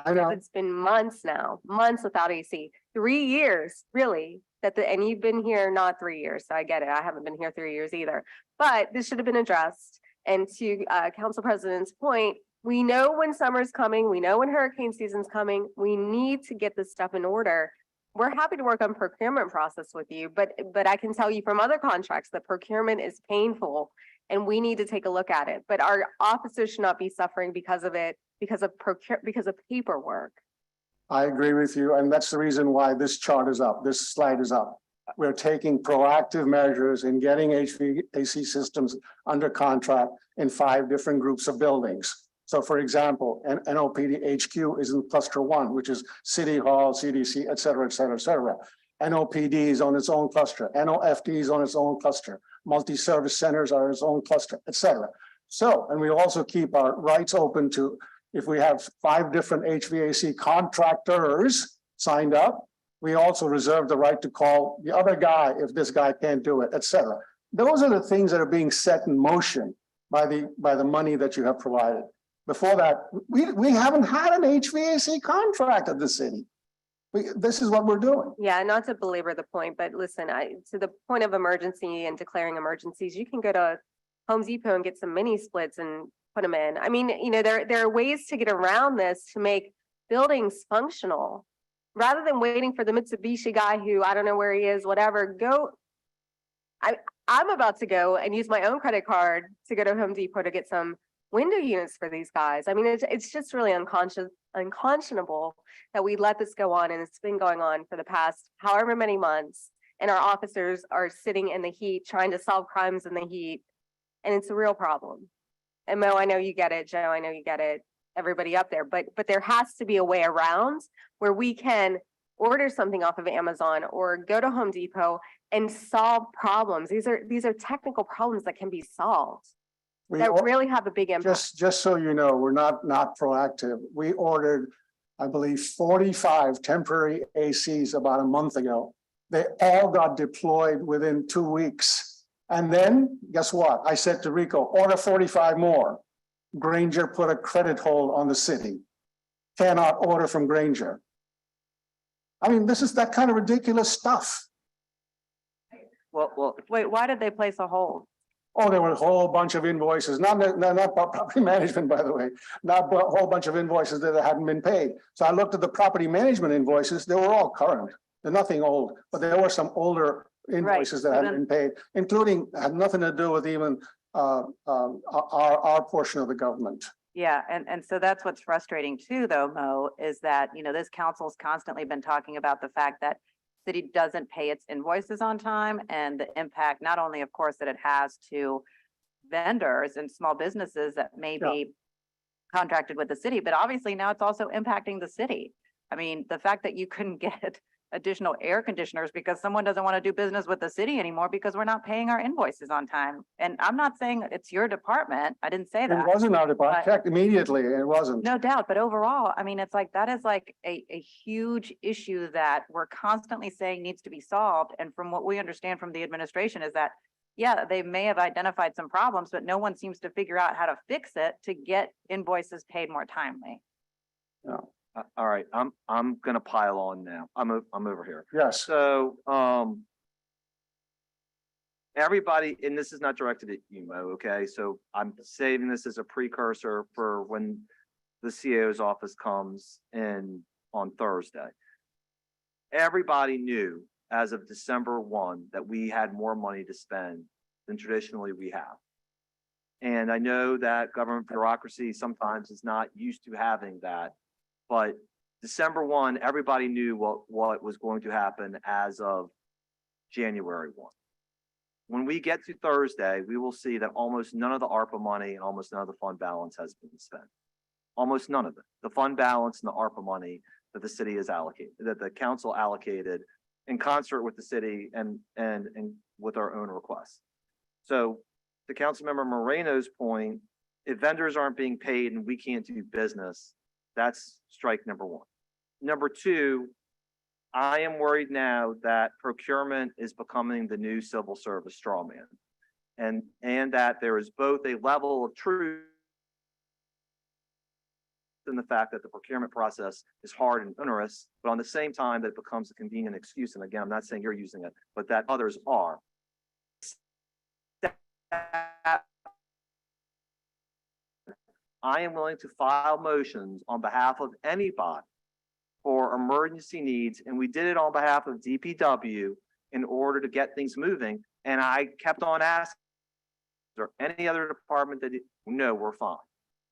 I know. It's been months now, months without AC, 3 years, really. And you've been here not 3 years, so I get it. I haven't been here 3 years either. But this should have been addressed. And to Council President's point, we know when summer's coming, we know when hurricane season's coming. We need to get this stuff in order. We're happy to work on procurement process with you, but I can tell you from other contracts that procurement is painful and we need to take a look at it. But our officers should not be suffering because of it, because of paperwork. I agree with you. And that's the reason why this chart is up, this slide is up. We're taking proactive measures in getting HVAC systems under contract in 5 different groups of buildings. So for example, NOPD HQ is in cluster 1, which is City Hall, CDC, et cetera, et cetera, et cetera. NOPD is on its own cluster. NOFD is on its own cluster. Multi-service centers are its own cluster, et cetera. So, and we also keep our rights open to, if we have 5 different HVAC contractors signed up, we also reserve the right to call the other guy if this guy can't do it, et cetera. Those are the things that are being set in motion by the money that you have provided. Before that, we haven't had an HVAC contract at the city. This is what we're doing. Yeah, not to belabor the point, but listen, to the point of emergency and declaring emergencies, you can go to Home Depot and get some mini splits and put them in. I mean, you know, there are ways to get around this to make buildings functional. Rather than waiting for the Mitsubishi guy who, I don't know where he is, whatever, I'm about to go and use my own credit card to go to Home Depot to get some window units for these guys. I mean, it's just really unconscionable that we let this go on, and it's been going on for the past however many months, and our officers are sitting in the heat trying to solve crimes in the heat, and it's a real problem. And Mo, I know you get it. Joe, I know you get it. Everybody up there, but there has to be a way around where we can order something off of Amazon or go to Home Depot and solve problems. These are technical problems that can be solved. We that or- really have a big impact. just so you know, we're not proactive. We ordered, I believe, 45 temporary ACs about a month ago. They all got deployed within 2 weeks. And then, guess what? I said to Rico, order 45 more. Granger put a credit hold on the city. Cannot order from Granger. I mean, this is that kind of ridiculous stuff. Well, Wait, why did they place a hold? Oh, there were a whole bunch of invoices, not property management, by the way, not a whole bunch of invoices that hadn't been paid. So I looked at the property management invoices, they were all current. They're nothing old, but there were some older invoices that so hadn't then- been paid, including, had nothing to do with even our portion of the government. Yeah, and so that's what's frustrating too, though, Mo, is that, you know, this council's constantly been talking about the fact that city doesn't pay its invoices on time and the impact, not only, of course, that it has to vendors and small businesses that may be contracted with the city, but obviously now it's also impacting the city. I mean, the fact that you couldn't get additional air conditioners because someone doesn't want to do business with the city anymore because we're not paying our invoices on time. And I'm not saying it's your department. I didn't say It that. wasn't our department, but- checked immediately, and it wasn't. No doubt, but overall, I mean, it's like, that is like a huge issue that we're constantly saying needs to be solved. And from what we understand from the administration is that, yeah, they may have identified some problems, but no one seems to figure out how to fix it to get invoices paid more timely. all right, I'm gonna pile on now. I'm over here. Yes, So, everybody, and this is not directed at you, Mo, okay? So I'm saving this as a precursor for when the CAO's office comes in on Thursday. Everybody knew as of December 1 that we had more money to spend than traditionally we have. And I know that government bureaucracy sometimes is not used to having that, but December 1, everybody knew what was going to happen as of January 1. When we get to Thursday, we will see that almost none of the ARPA money and almost none of the fund balance has been spent. Almost none of it. The fund balance and the ARPA money that the city has allocated, that the council allocated in concert with the city and with our own requests. So to Councilmember Moreno's point, if vendors aren't being paid and we can't do business, that's strike number one. Number two, I am worried now that procurement is becoming the new civil service straw man. And that there is both a level of truth in the fact that the procurement process is hard and onerous, but on the same time that it becomes a convenient excuse. And again, I'm not saying you're using it, but that others are. I am willing to file motions on behalf of anybody for emergency needs, and we did it on behalf of DPW in order to get things moving. And I kept on asking, is there any other department that, no, we're fine.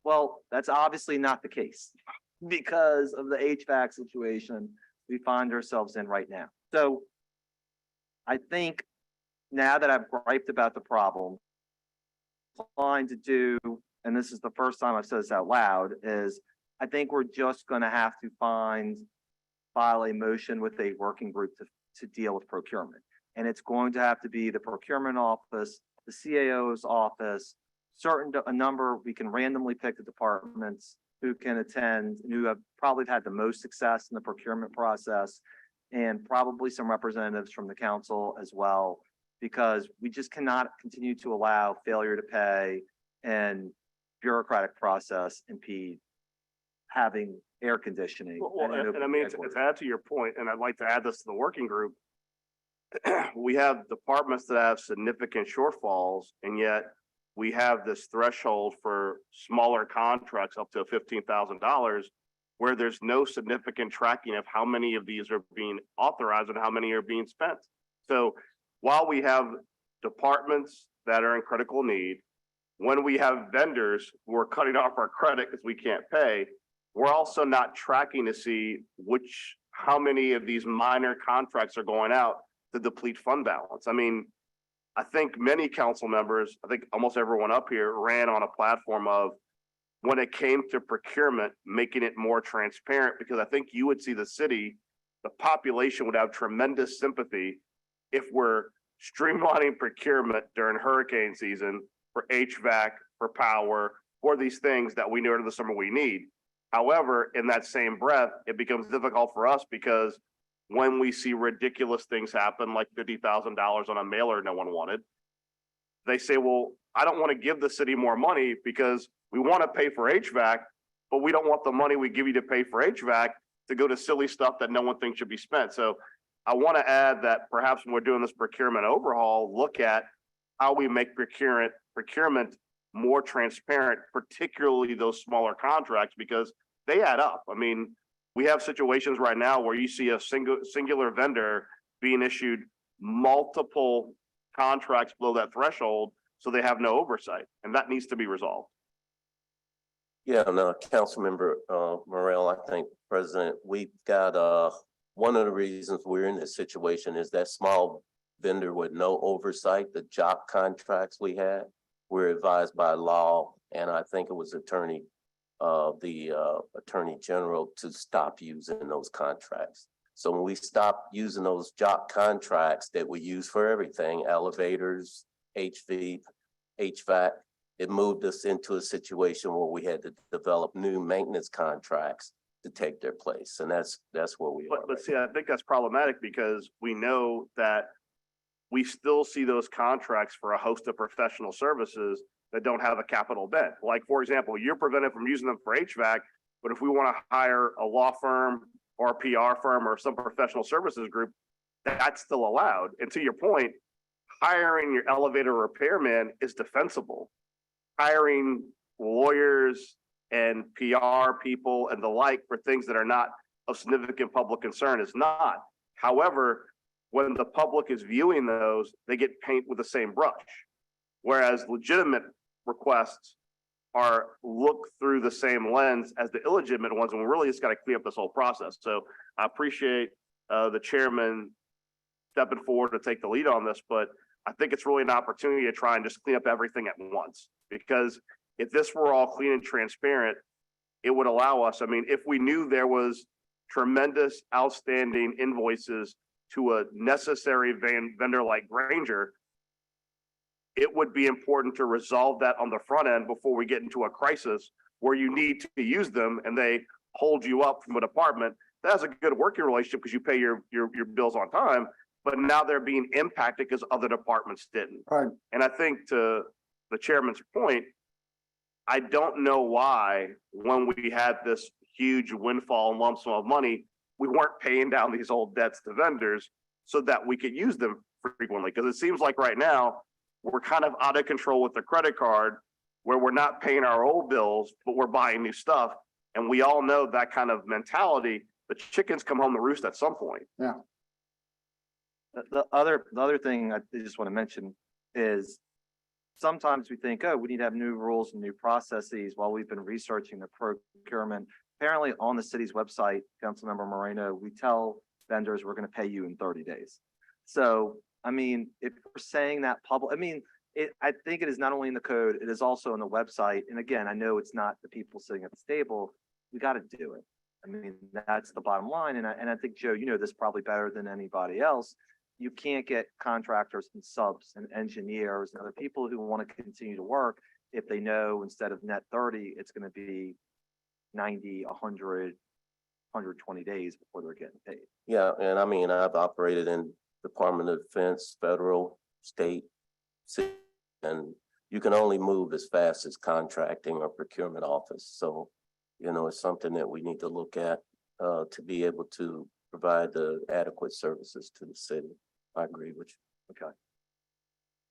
Well, that's obviously not the case because of the HVAC situation we find ourselves in right now. So I think now that I've griped about the problem, trying to do, and this is the first time I've said this out loud, is I think we're just going to have to file a motion with a working group to deal with procurement. And it's going to have to be the procurement office, the CAO's office, a number, we can randomly pick the departments who can attend, who have probably had the most success in the procurement process, and probably some representatives from the council as well, because we just cannot continue to allow failure to pay and bureaucratic process impede having air conditioning. Well, and I mean, to add to your point, and I'd like to add this to the working group, we have departments that have significant shortfalls, and yet we have this threshold for smaller contracts up to $15,000 where there's no significant tracking of how many of these are being authorized and how many are being spent. So while we have departments that are in critical need, when we have vendors who are cutting off our credit because we can't pay, we're also not tracking to see how many of these minor contracts are going out to deplete fund balance. I mean, I think many council members, I think almost everyone up here ran on a platform of when it came to procurement, making it more transparent, because I think you would see the city, the population would have tremendous sympathy if we're streamlining procurement during hurricane season for HVAC, for power, for these things that we know in the summer we need. However, in that same breath, it becomes difficult for us because when we see ridiculous things happen, like $50,000 on a mailer no one wanted, they say, well, I don't want to give the city more money because we want to pay for HVAC, but we don't want the money we give you to pay for HVAC to go to silly stuff that no one thinks should be spent. So I want to add that perhaps when we're doing this procurement overhaul, look at how we make procurement more transparent, particularly those smaller contracts, because they add up. I mean, we have situations right now where you see a singular vendor being issued multiple contracts below that threshold, so they have no oversight, and that needs to be resolved. Yeah, no, Councilmember Morrell, I think, President, we've got one of the reasons we're in this situation is that small vendor with no oversight, the job contracts we had, were advised by law, and I think it was the Attorney General to stop using those contracts. So when we stopped using those job contracts that we use for everything, elevators, HVAC, it moved us into a situation where we had to develop new maintenance contracts to take their place. And that's where we are. But see, I think that's problematic because we know that we still see those contracts for a host of professional services that don't have a capital bent. Like, for example, you're prevented from using them for HVAC, but if we want to hire a law firm or a PR firm or some professional services group, that's still allowed. And to your point, hiring your elevator repairman is defensible. Hiring lawyers and PR people and the like for things that are not of significant public concern is not. However, when the public is viewing those, they get paint with the same brush. Whereas legitimate requests are looked through the same lens as the illegitimate ones, and we really just got to clear up this whole process. So I appreciate the chairman stepping forward to take the lead on this, but I think it's really an opportunity to try and just clean up everything at once. Because if this were all clean and transparent, it would allow us, I mean, if we knew there was tremendous outstanding invoices to a necessary vendor like Granger, it would be important to resolve that on the front end before we get into a crisis where you need to use them and they hold you up from a department that has a good working relationship because you pay your bills on time, but now they're being impacted because other departments didn't. Right. And I think to the chairman's point, I don't know why when we had this huge windfall and lump sum of money, we weren't paying down these old debts to vendors so that we could use them frequently. Because it seems like right now, we're kind of out of control with the credit card where we're not paying our old bills, but we're buying new stuff. And we all know that kind of mentality, the chickens come home to roost at some point. Yeah. The other thing I just want to mention is sometimes we think, oh, we need to have new rules and new processes while we've been researching the procurement. Apparently on the city's website, Councilmember Moreno, we tell vendors we're going to pay you in 30 days. So, I mean, if we're saying that I think it is not only in the code, it is also on the website. And again, I know it's not the people sitting at the table. We got to do it. I mean, that's the bottom line. And I think, Joe, you know this probably better than anybody else. You can't get contractors and subs and engineers and other people who want to continue to work if they know instead of net 30, it's going to be 90, 100, 120 days before they're getting paid. Yeah, and I mean, I've operated in Department of Defense, federal, state, city, and you can only move as fast as contracting or procurement office. So, you know, it's something that we need to look at to be able to provide the adequate services to the city. I agree with you. Okay.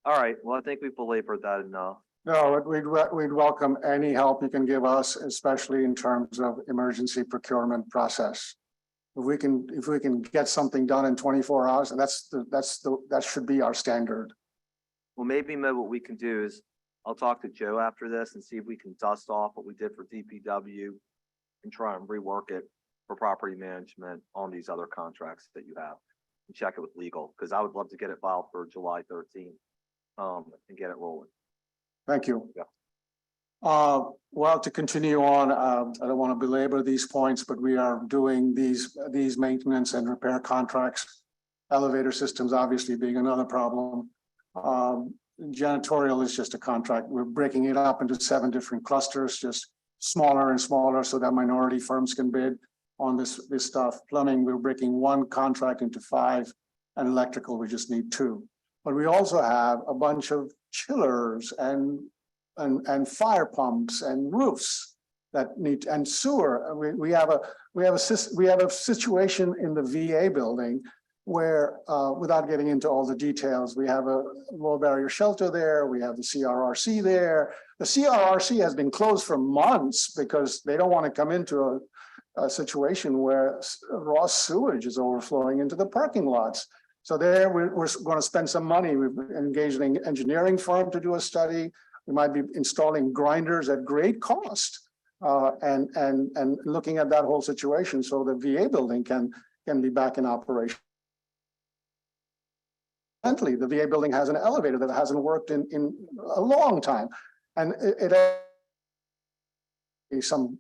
All right. Well, I think we've belabored that enough. No, we'd welcome any help you can give us, especially in terms of emergency procurement process. If we can get something done in 24 hours, and that should be our standard. Well, maybe Mo, what we can do is I'll talk to Joe after this and see if we can dust off what we did for DPW and try and rework it for property management on these other contracts that you have and check it with legal, because I would love to get it filed for July 13th and get it rolling. Thank you. Yeah. Well, to continue on, I don't want to belabor these points, but we are doing these maintenance and repair contracts, elevator systems obviously being another problem. janitorial is just a contract. We're breaking it up into 7 different clusters, just smaller and smaller so that minority firms can bid on this stuff. Plumbing, we're breaking 1 contract into 5, and electrical, we just need 2. But we also have a bunch of chillers and fire pumps and roofs that need, and sewer. We have a situation in the VA building where, without getting into all the details, we have a low barrier shelter there, we have the CRRC there. The CRRC has been closed for months because they don't want to come into a situation where raw sewage is overflowing into the parking lots. So there, we're going to spend some money. We've engaged an engineering firm to do a study. We might be installing grinders at great cost, and looking at that whole situation so the VA building can be back in operation. The VA building has an elevator that hasn't worked in a long time, and some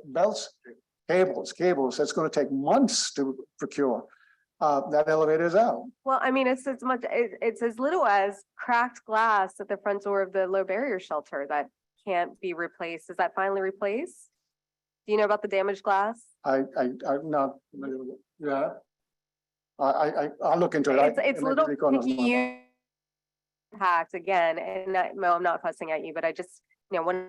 belts, cables. That's going to take months to procure. That elevator is out. Well, I mean, it's as little as cracked glass at the front door of the low barrier shelter that can't be replaced. Is that finally replaced? Do you know about the damaged glass? I'm not, yeah. I'll look into it. It's little impact again, and Mo, I'm not fussing at you, but I just, when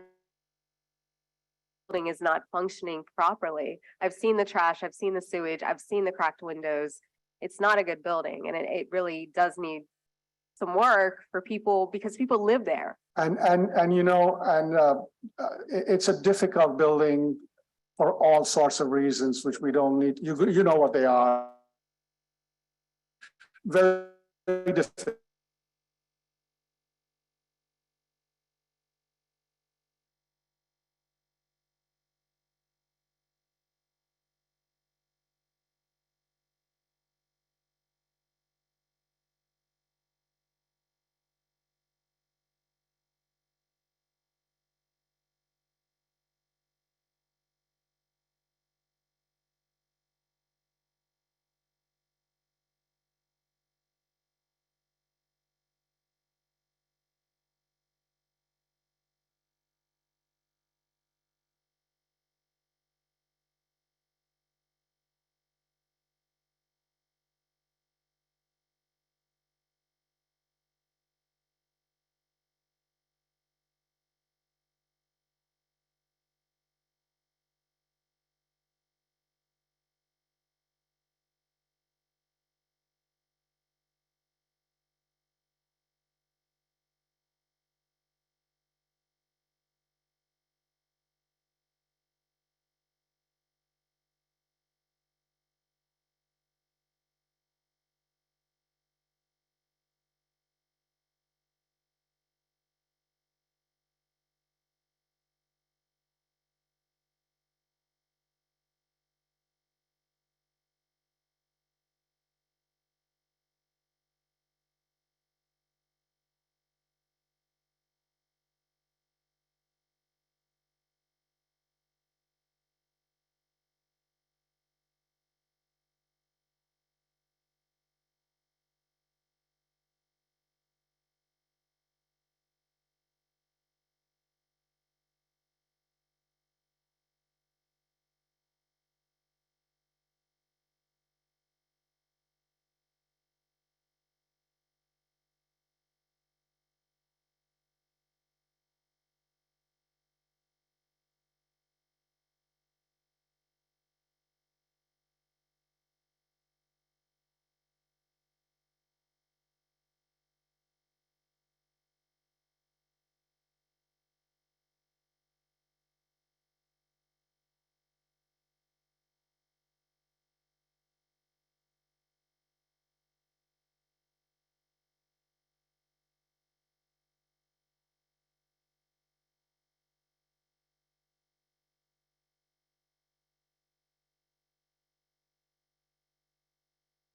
building is not functioning properly. I've seen the trash, I've seen the sewage, I've seen the cracked windows. It's not a good building, and it really does need some work for people because people live there. It's a difficult building for all sorts of reasons, which we don't need. You know what they are. Very difficult